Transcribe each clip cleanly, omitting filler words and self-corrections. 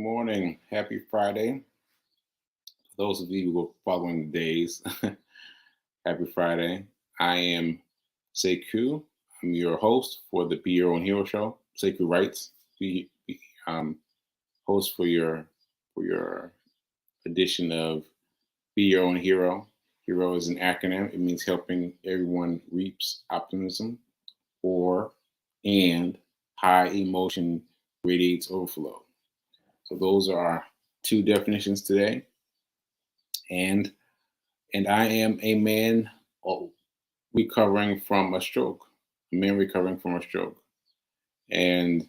morning. Happy Friday. For those of you who are following the days, happy Friday. I am Sekou. I'm your host for the Be Your Own Hero show. Sekou Writes, host for your edition of Be Your Own Hero. Hero is an acronym. It means helping everyone reaps optimism and high emotion radiates overflow. So those are our two definitions today. And I am a man recovering from a stroke. A man recovering from a stroke. And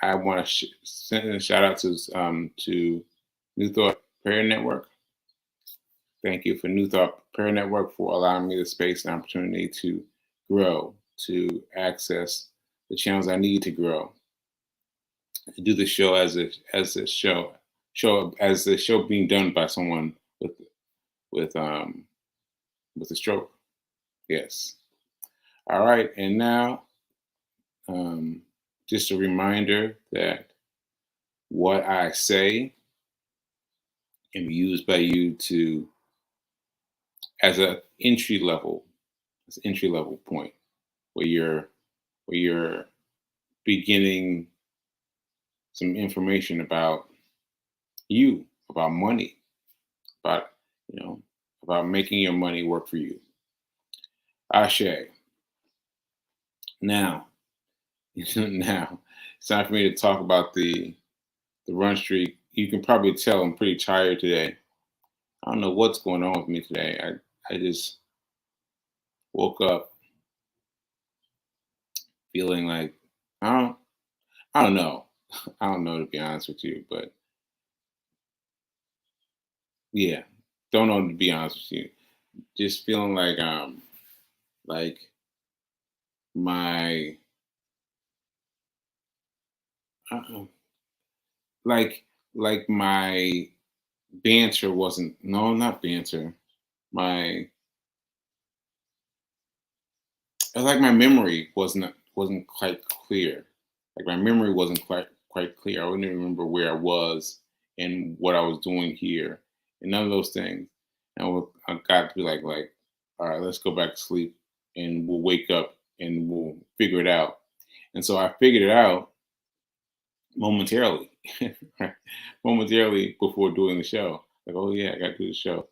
I want to send a shout out to New Thought Prayer Network. Thank you for New Thought Prayer Network for allowing me the space and opportunity to grow, to access the channels I need to grow. To do the show as the show being done by someone with a stroke. Yes. All right, and now just a reminder that what I say can be used by you to as an entry level point where you're beginning some information about you, about money, about making your money work for you. Ashe. Now it's time for me to talk about the run streak. You can probably tell I'm pretty tired today. I don't know what's going on with me today. I just woke up feeling like I don't know. I don't know, to be honest with you, but yeah, don't know, to be honest with you. Just feeling like my like my banter wasn't, no, not banter. My memory wasn't quite clear. Like my memory wasn't quite clear. I wouldn't even remember where I was and what I was doing here, and none of those things. And I got to be like, all right, let's go back to sleep, and we'll wake up and we'll figure it out. And so I figured it out momentarily, momentarily before doing the show. Like, oh yeah, I got to do the show.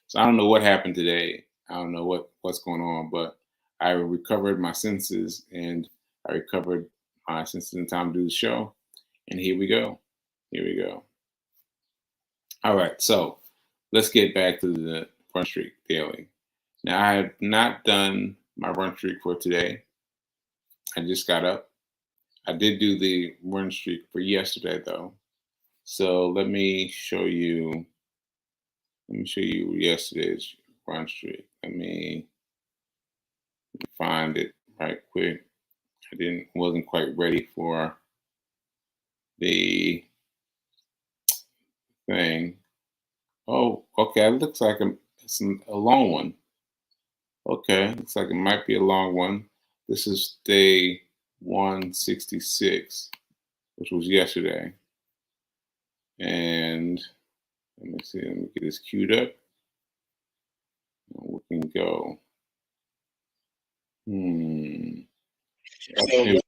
So I don't know what happened today. I don't know what's going on, but I recovered my senses, and I recovered my senses in time to do the show. And here we go. All right, so let's get back to the run streak daily. Now, I have not done my run streak for today. I just got up. I did do the run streak for yesterday, though. So let me show you yesterday's run streak. Let me find it right quick. Wasn't quite ready for the thing. Oh, okay. It looks like it's a long one. Okay, looks like it might be a long one. This is day 166, which was yesterday. And let me see. Let me get this queued up. We can go. Okay.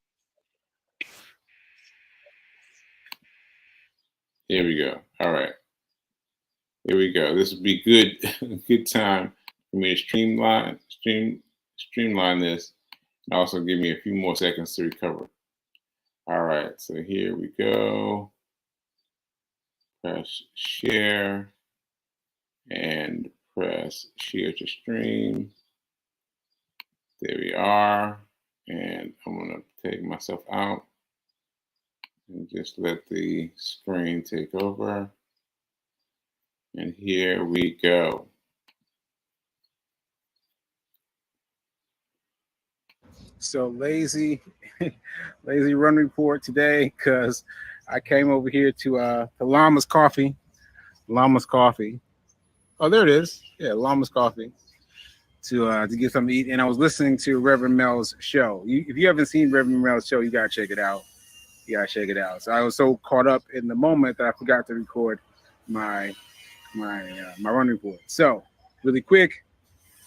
Here we go. All right. Here we go. This would be good time for me to streamline this, and also give me a few more seconds to recover. All right. So here we go. Press share and press share to stream. There we are. And I'm going to take myself out and just let the screen take over. And here we go. So lazy run report today, because I came over here to Llama's Coffee. Oh, there it is. Yeah, Llama's Coffee. To get something to eat. And I was listening to Reverend Mel's show. If you haven't seen Reverend Mel's show, you gotta check it out. You gotta check it out. So I was so caught up in the moment that I forgot to record my my run report. So really quick,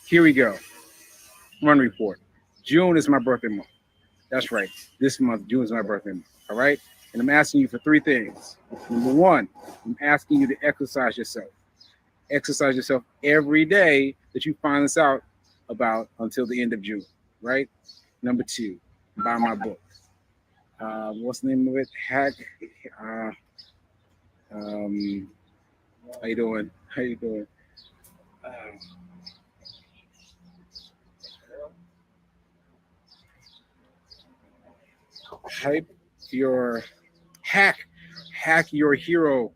here we go. Run report. June is my birthday month. That's right. This month, June is my birthday month. All right. And I'm asking you for three things. Number one, I'm asking you to exercise yourself. Exercise yourself every day that you find this out about until the end of June. Right. Number two, buy my book. What's the name of it? Hack. Uh, um, how you doing? How you doing? Uh, hype your hack. Hack your hero.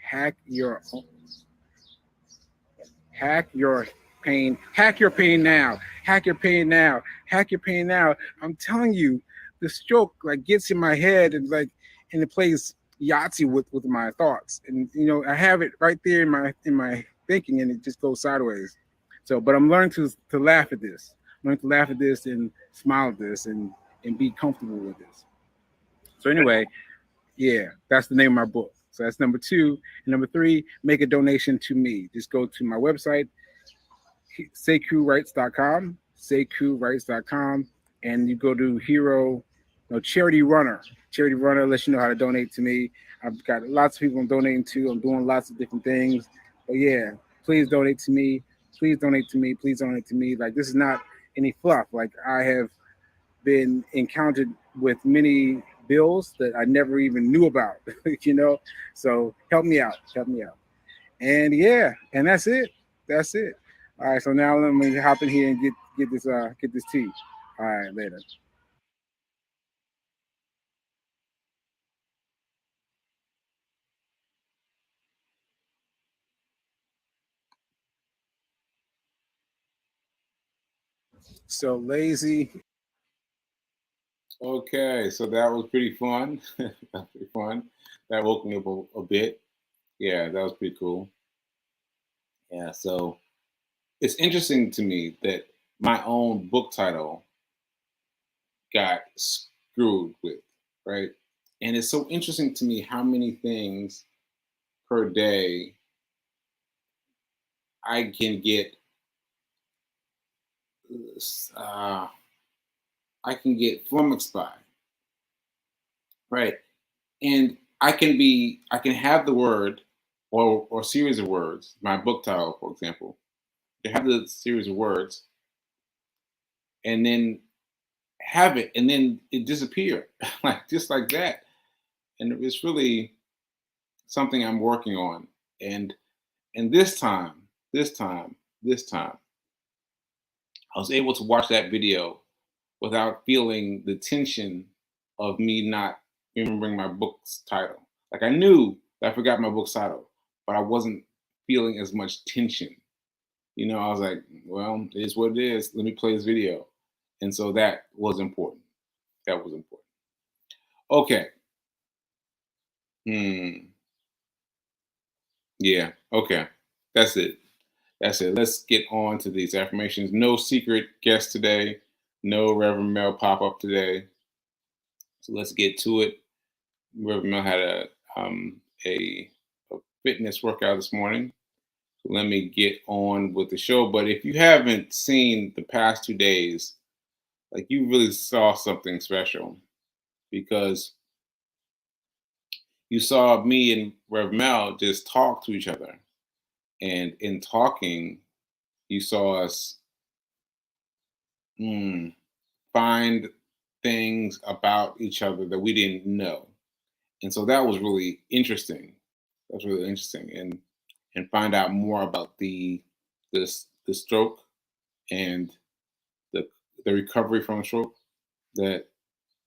Hack your Hack your pain. Hack your pain now. Hack your pain now. Hack your pain now. I'm telling you, the stroke like gets in my head and it plays Yahtzee with my thoughts. And I have it right there in my thinking, and it just goes sideways. So, but I'm learning to laugh at this. I'm learning to laugh at this and smile at this and be comfortable with this. So anyway, yeah, that's the name of my book. So that's number two. And number three, make a donation to me. Just go to my website, SekouWrites.com, SekouWrites.com, and you go to Hero, no, Charity Runner. Charity Runner lets you know how to donate to me. I've got lots of people I'm donating to. I'm doing lots of different things. But yeah, please donate to me. Please donate to me. Please donate to me. Like, this is not any fluff. Like, I have been encountered with many bills that I never even knew about, So help me out. Help me out. And yeah, and that's it. That's it. All right, so now let me hop in here and get this tea. All right, later. So lazy. Okay, so that was pretty fun. That was pretty fun. That woke me up a bit. Yeah, that was pretty cool. Yeah, so it's interesting to me that my own book title got screwed with, right? And it's so interesting to me how many things per day I can get. Uh, I can get flummoxed by, right? And I can have the word or series of words. My book title, for example, to have the series of words, and then have it, and then it disappear, like just like that. And it's really something I'm working on. And and this time, I was able to watch that video without feeling the tension of me not remembering my book's title. Like I knew that I forgot my book's title, but I wasn't feeling as much tension. I was like, well, it is what it is. Let me play this video. And so that was important. That was important. Okay. Hmm. Yeah. Okay. That's it. That's it. Let's get on to these affirmations. No secret guest today. No Reverend Mel pop up today. So let's get to it. Reverend Mel had um, a, a fitness workout this morning. So let me get on with the show. But if you haven't seen the past 2 days, like you really saw something special because you saw me and Rev Mel just talk to each other. And in talking, you saw us mm, find things about each other that we didn't know. And so that was really interesting. That's really interesting. And find out more about the stroke and the the recovery from a stroke. But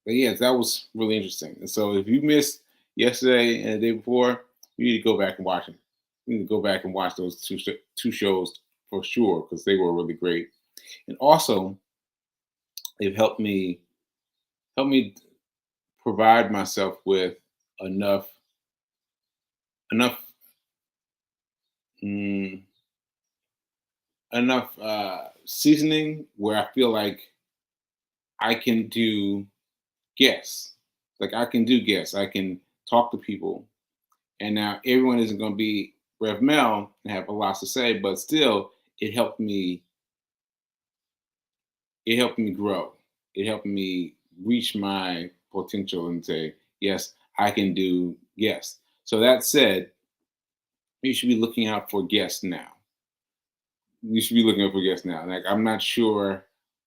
yes, that was really interesting. And so if you missed yesterday and the day before, you need to go back and watch it. You need to go back and watch those two shows for sure because they were really great. And also, they've helped me provide myself with enough enough mm, enough seasoning where I feel like I can do guests. Like I can do guests, I can talk to people, and now everyone isn't going to be Rev Mel and have a lot to say, but still, it helped me. It helped me grow. It helped me reach my potential and say, yes, I can do guests. So that said, you should be looking out for guests now. You should be looking out for guests now. Like I'm not sure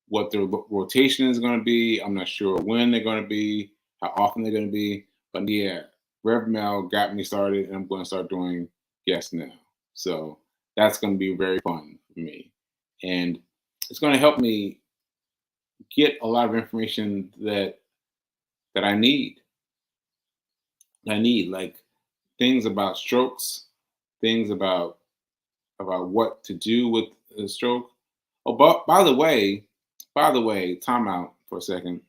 what their rotation is going to be. I'm not sure when they're going to be, how often they're going to be. But yeah, Rev Mel got me started, and I'm going to start doing guests now. So that's going to be very fun for me, and it's going to help me get a lot of information that I need. I need like things about strokes, things about what to do with a stroke. Oh, but by the way, time out for a second.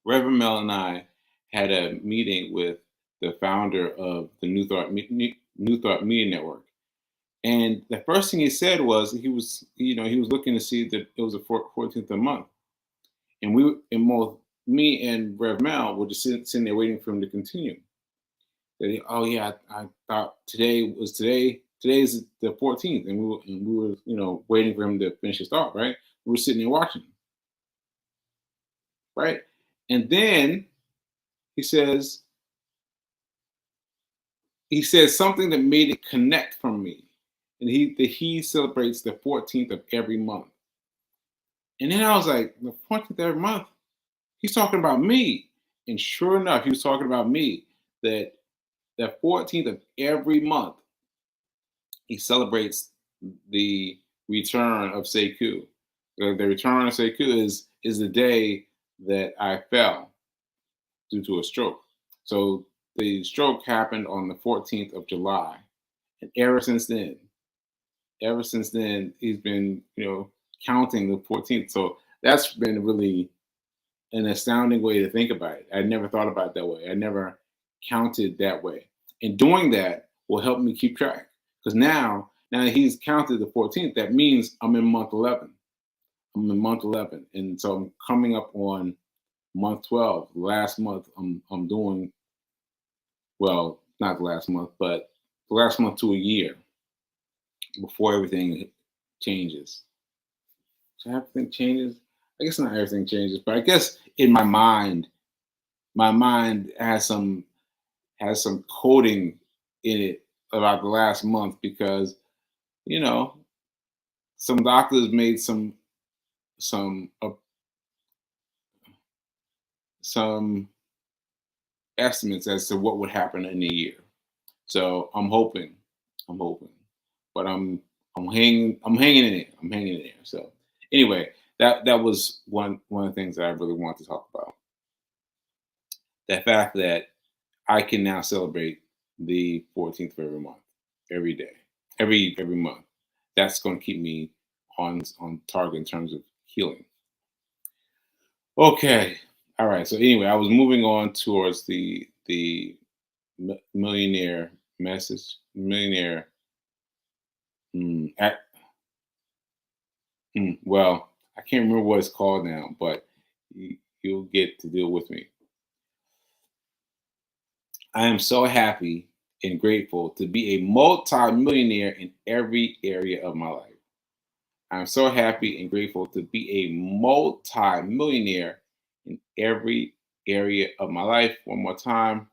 Reverend Mel and I had a meeting with the founder of the New Thought Media Network, and the first thing he said was he was looking to see that it was the 14th of the month, and both me and Rev Mel were just sitting there waiting for him to continue. Oh yeah, I thought today's the 14th, and we were waiting for him to finish his thought, right? We were sitting there watching, right? And then he says he says something that made it connect from me, and he celebrates the 14th of every month. And then I was like, the 14th of every month, he's talking about me. And sure enough, he was talking about me. That the 14th of every month, he celebrates the return of Sekou. The return of Sekou is the day that I fell due to a stroke. So the stroke happened on the 14th of July, and ever since then, he's been counting the 14th. So that's been really an astounding way to think about it. I never thought about it that way. I never counted that way. And doing that will help me keep track. Because now that he's counted the 14th, that means I'm in month 11. I'm in month 11. And so I'm coming up on month 12. Last month, I'm doing, well, not the last month, but the last month to a year before everything changes. So everything changes? I guess not everything changes, but I guess in my mind has some coding in it about the last month because you know some doctors made some estimates as to what would happen in a year. So I'm hoping, but I'm hanging in there. I'm hanging in there. So anyway, that was one of the things that I really want to talk about. The fact that I can now celebrate the 14th of every month, every day, every month. That's going to keep me on target in terms of healing. Okay, all right. So anyway, I was moving on towards the millionaire message, millionaire. At, well, I can't remember what it's called now, but you'll get to deal with me. I am so happy and grateful to be a multi-millionaire in every area of my life. I'm so happy and grateful to be a multi-millionaire in every area of my life. One more time.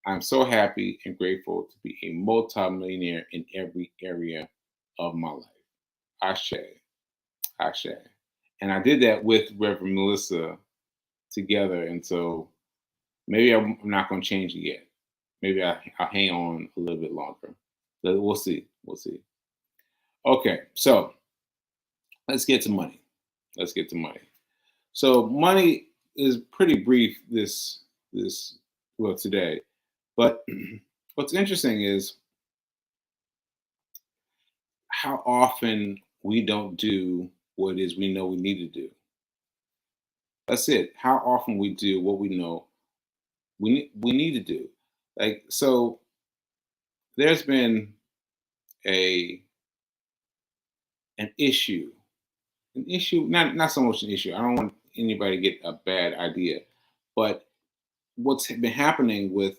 I'm so happy and grateful to be a multi-millionaire in every area of my life. Ashe, Ashe. And I did that with Reverend Melissa together. And so maybe I'm not going to change it yet. Maybe I'll hang on a little bit longer. But we'll see. We'll see. Okay, so let's get to money. Let's get to money. So money is pretty brief today. But what's interesting is how often we don't do what it is we know we need to do. That's it. How often we do what we know we need to do. Like so there's been a an issue. Not so much an issue. I don't want anybody to get a bad idea, but what's been happening with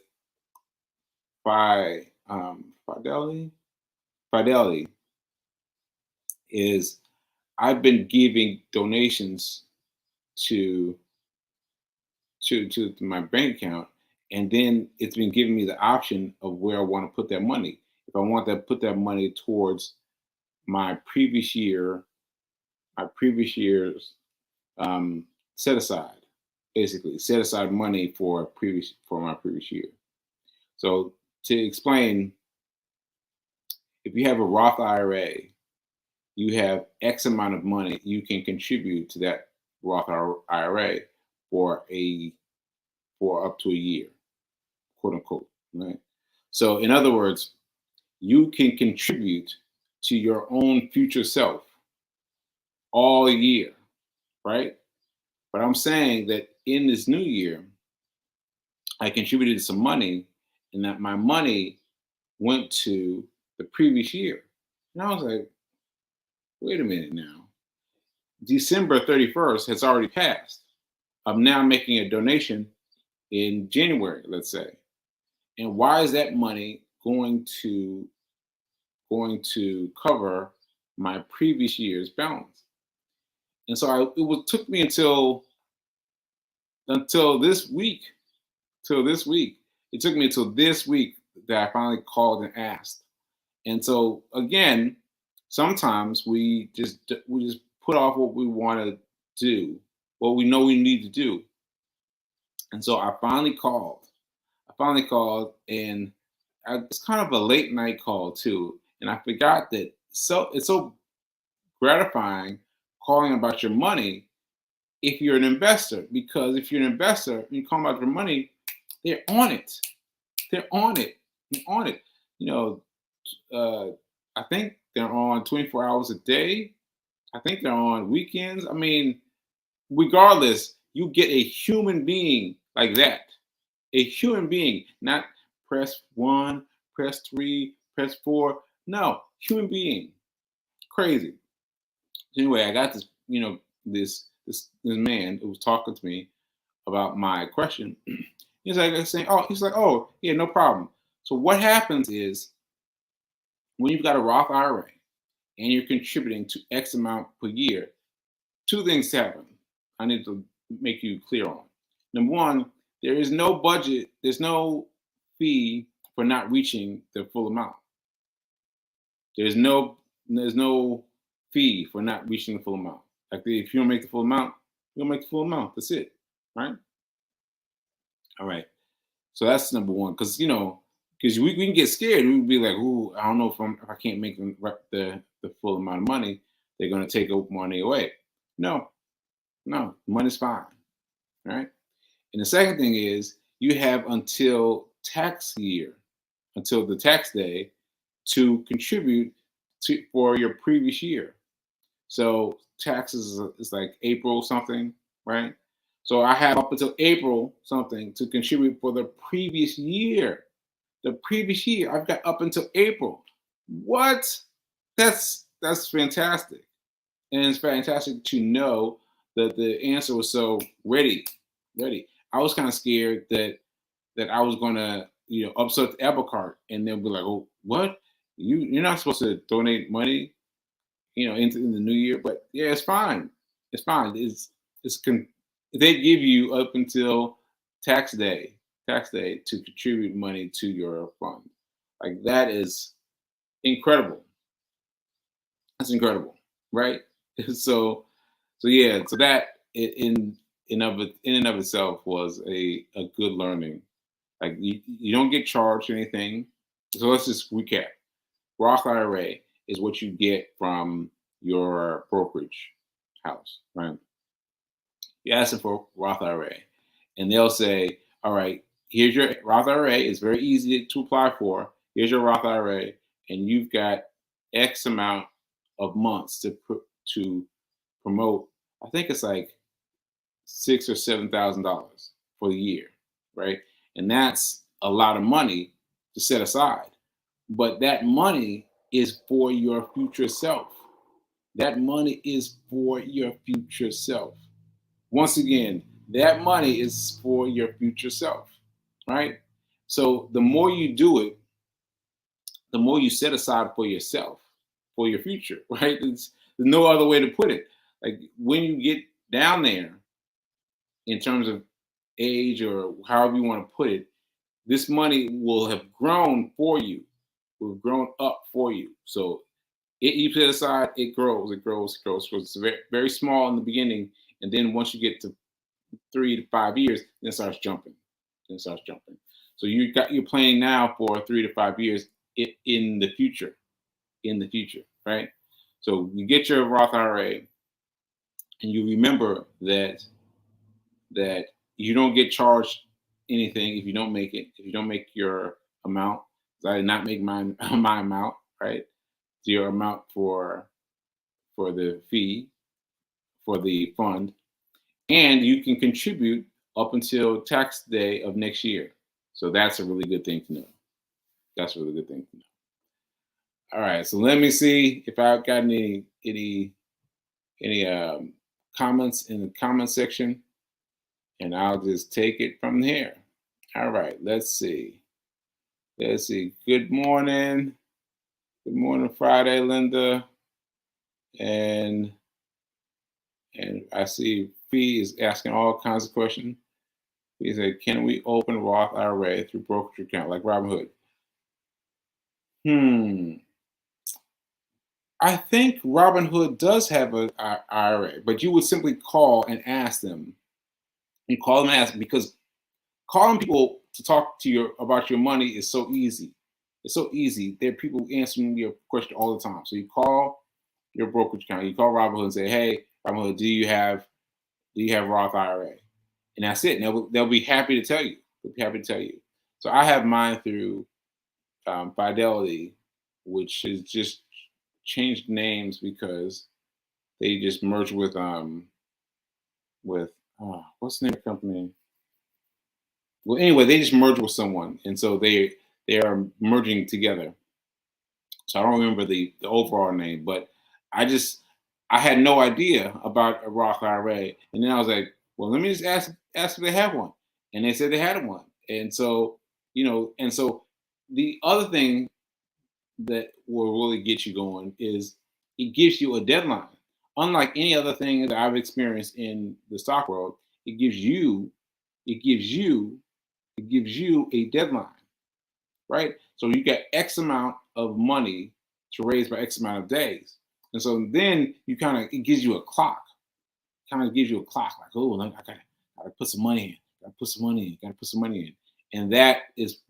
Fidelity is I've been giving donations to to my bank account, and then it's been giving me the option of where I want to put that money. If I want to put that money towards my previous year, my previous year's set aside, basically set aside money for my previous year. So to explain, if you have a Roth IRA, you have X amount of money you can contribute to that Roth IRA for up to a year, quote unquote, right? So in other words, you can contribute to your own future self all year, right? But I'm saying that in this new year, I contributed some money, and that my money went to the previous year. And I was like, wait a minute now. December 31st has already passed. I'm now making a donation in January, let's say. And why is that money going to cover my previous year's balance? And so took me until this week, It took me until this week that I finally called and asked. And so again, sometimes we just put off what we want to do, what we know we need to do. And so I finally called. And it's kind of a late night call too. And I forgot that it's so gratifying calling about your money if you're an investor, because if you're an investor and you call about your money, they're on it. They're on it. They're on it. You know, I think they're on 24 hours a day. I think they're on weekends. I mean, regardless, you get a human being like that. A human being, not press 1, press 3, press 4. No, human being. Crazy. Anyway, I got this man who was talking to me about my question. He's like oh yeah, no problem. So what happens is when you've got a Roth IRA and you're contributing to X amount per year, two things happen. I need to make you clear on. Number one, there is no budget, there's no fee for not reaching the full amount. There's no fee for not reaching the full amount. Like if you don't make the full amount, you don't make the full amount. That's it, right? All right. So that's number one, because we can get scared. We would be like, "Ooh, I don't know if I can't make the full amount of money, they're going to take money away." No, money's fine, right? And the second thing is you have until the tax day, to contribute for your previous year. So taxes is like April something, right? So I have up until April something to contribute for the previous year. The previous year, I've got up until April. What? That's fantastic. And it's fantastic to know that the answer was so ready. I was kind of scared that I was gonna, upset the apple cart, and they'll be like, "Oh, what? You're not supposed to donate money, in the new year." But yeah, it's fine. It's fine. They give you up until tax day to contribute money to your fund. Like that is incredible. That's incredible, right? So that in and of itself was a good learning. Like you don't get charged anything. So let's just recap. Roth IRA is what you get from your brokerage house, right? You ask them for Roth IRA, and they'll say, "All right, here's your Roth IRA. It's very easy to apply for. Here's your Roth IRA, and you've got X amount of months to promote." I think it's like $6,000 or $7,000 for the year, right? And that's a lot of money to set aside. But that money is for your future self. That money is for your future self. Once again, that money is for your future self, right? So the more you do it, the more you set aside for yourself, for your future, right? There's no other way to put it. Like when you get down there in terms of age or however you want to put it, this money will have grown for you, will have grown up for you. So you put it aside, it grows, it grows, it grows. So it's very, very small in the beginning. And then once you get to 3 to 5 years, then it starts jumping. Then it starts jumping. So you're planning now for 3 to 5 years in the future, right? So you get your Roth IRA, and you remember that you don't get charged anything if you don't make it. If you don't make your amount, I did not make my my amount, right? Your amount for the fee for the fund, and you can contribute up until tax day of next year. So that's a really good thing to know. That's a really good thing to know. All right, so let me see if I've got any comments in the comment section, and I'll just take it from here. All right, let's see. Let's see. Good morning. Good morning, Friday, Linda. And I see Fee is asking all kinds of questions. He said, "Can we open a Roth IRA through brokerage account like Robinhood?" I think Robinhood does have an IRA, but you would simply call and ask them. You call them and ask, because calling people to talk to you about your money is so easy. It's so easy. There are people answering your question all the time. So you call your brokerage account, you call Robinhood and say, "Hey, Robinhood, do you have Roth IRA?" And that's it. And they'll be happy to tell you. They'll be happy to tell you. So I have mine through Fidelity, which is just changed names because they just merged with what's the name of the company? Well, anyway, they just merged with someone, and so they are merging together. So I don't remember the overall name, but I had no idea about a Roth IRA, and then I was like, well, let me just ask if they have one, and they said they had one, and so the other thing that will really get you going is it gives you a deadline. Unlike any other thing that I've experienced in the stock world, it gives you a deadline, right? So you got X amount of money to raise by X amount of days. And so then it gives you a clock. Like, oh, I gotta put some money in, gotta put some money in. And that is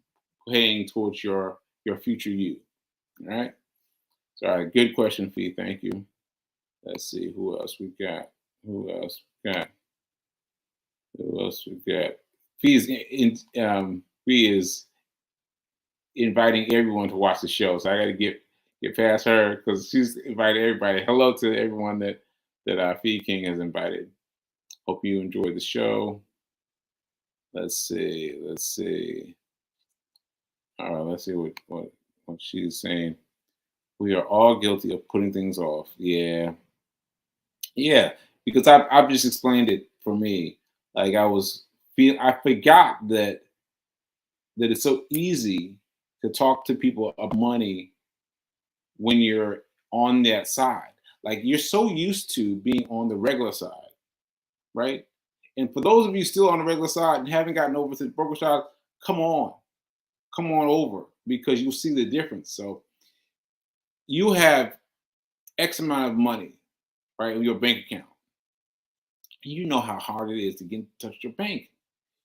paying towards your future you. All right. So, all right, good question, Fee. Thank you. Let's see who else we got. Fee is inviting everyone to watch the show. So I got to get past her because she's invited everybody. Hello to everyone that Fee King has invited. Hope you enjoy the show. Let's see. All right, let's see what she's saying. We are all guilty of putting things off. Yeah, because I've just explained it for me. Like I forgot that it's so easy to talk to people about money when you're on that side. Like you're so used to being on the regular side, right? And for those of you still on the regular side and haven't gotten over to the broker side, come on over because you'll see the difference. So you have X amount of money, right, in your bank account. You know how hard it is to get in touch with your bank.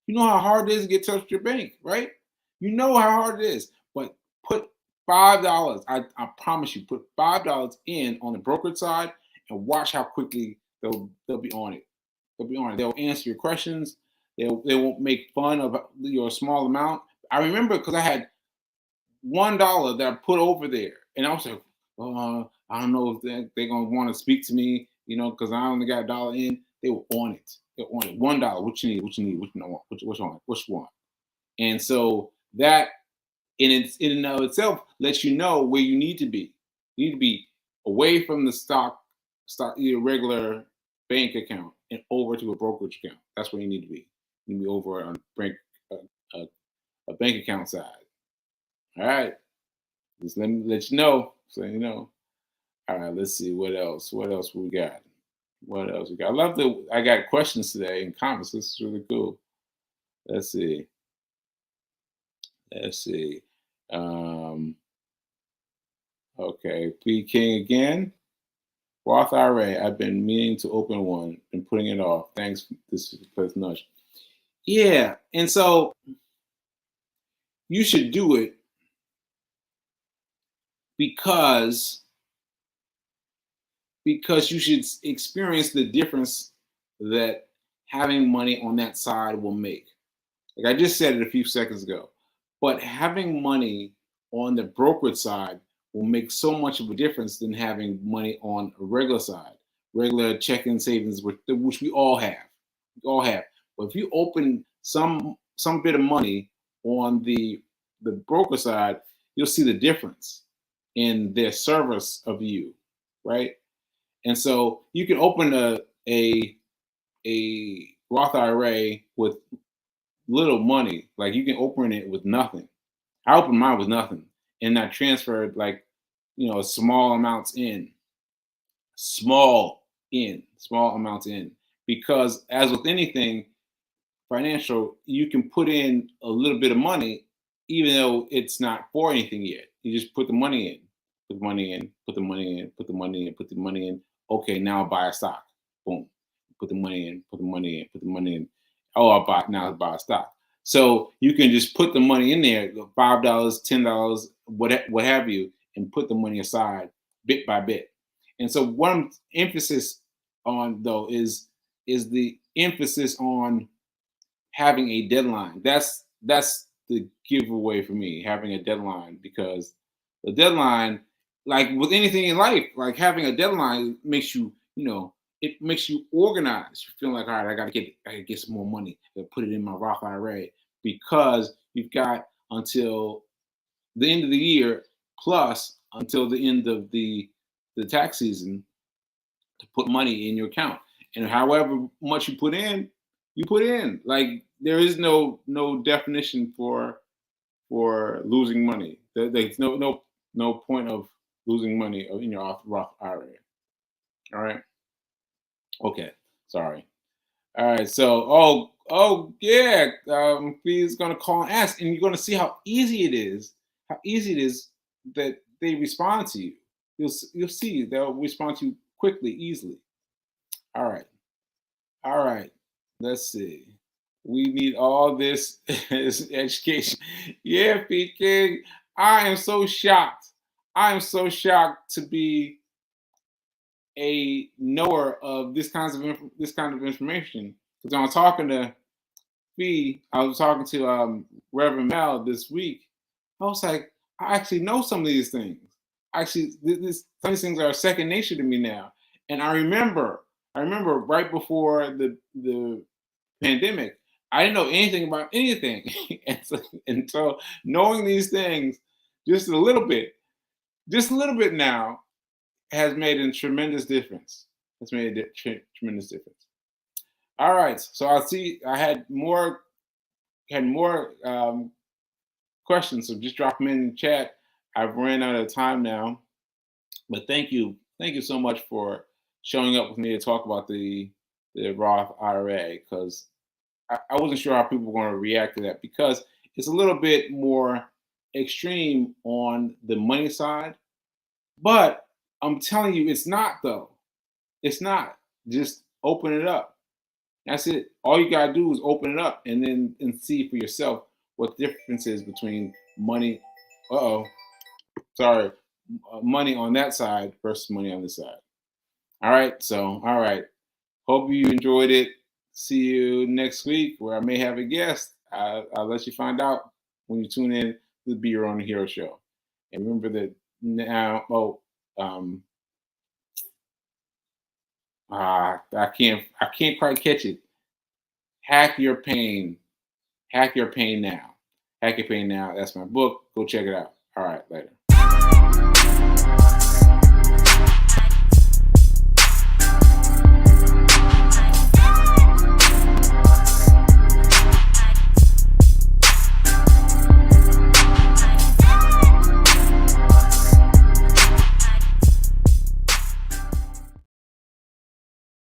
You know how hard it is to get in touch with your bank, right? You know how hard it is. But put $5. I promise you, put $5 in on the brokerage side and watch how quickly they'll be on it. They'll be on it. They'll answer your questions. They won't make fun of your small amount. I remember because I had $1 that I put over there, and I was like, I don't know if they're gonna want to speak to me, because I only got $1 in. They were on it. They're on it. $1. What you need? What you don't want? Which one? Which one? And so that in and of itself lets you know where you need to be. You need to be away from the stock your regular bank account, and over to a brokerage account. That's where you need to be. You need to be over on a bank account side. All right. Just let me let you know. So you know. All right, let's see what else. What else we got? What else we got? I love that I got questions today and comments. This is really cool. Let's see. Let's see. Um, okay, P King again. Roth IRA. I've been meaning to open one, been putting it off. Thanks. This is Cliff Nudge. Yeah, and so you should do it because you should experience the difference that having money on that side will make. Like I just said it a few seconds ago, but having money on the brokerage side will make so much of a difference than having money on a regular side, regular checking savings, which we all have. We all have. But if you open some bit of money on the broker side, you'll see the difference in their service of you, right? And so you can open a Roth IRA with little money. Like you can open it with nothing. I opened mine with nothing, and I transferred like small amounts in, small amounts in. Because as with anything financial, you can put in a little bit of money, even though it's not for anything yet. You just put the money in, put the money in, put the money in, put the money in, put the money in. Okay, now I'll buy a stock. Boom. Put the money in, put the money in, put the money in. Oh, I'll buy a stock. So you can just put the money in there, $5, $10, what have you, and put the money aside bit by bit. And so what I'm emphasis on though is the emphasis on having a deadline. That's the giveaway for me, having a deadline, because the deadline, like with anything in life, like having a deadline makes you, it makes you organized. You feel like, all right, I gotta get some more money to put it in my Roth IRA, because you've got until the end of the year plus until the end of the tax season to put money in your account. And however much you put in, you put in. Like there is no definition for losing money. There's no point of losing money in your Roth IRA. All right. Okay. Sorry. All right. So oh yeah. He's gonna call and ask, and you're gonna see how easy it is. How easy it is that they respond to you. You'll see they'll respond to you quickly, easily. All right. All right. Let's see. We need all this education. Yeah, PK. I am so shocked. I am so shocked to be a knower of this kind of information. Because when I was talking to Fee, I was talking to Reverend Mel this week. I was like, I actually know some of these things. Actually, some of these things are second nature to me now. And I remember right before the pandemic, I didn't know anything about anything. and so knowing these things just a little bit now has made a tremendous difference. It's made a tremendous difference. All right. So I had more questions. So just drop them in the chat. I've ran out of time now. But thank you so much for showing up with me to talk about the Roth IRA, because I wasn't sure how people were going to react to that, because it's a little bit more extreme on the money side. But I'm telling you, it's not though. It's not. Just open it up. That's it. All you gotta do is open it up and see for yourself what the difference is between money. Money on that side versus money on this side. All right. So, all right. Hope you enjoyed it. See you next week, where I may have a guest. I'll let you find out when you tune in to the Be Your Own Hero show. And remember that now. I can't quite catch it. Hack Your Pain. Hack Your Pain Now. Hack Your Pain Now. That's my book. Go check it out. All right. Later.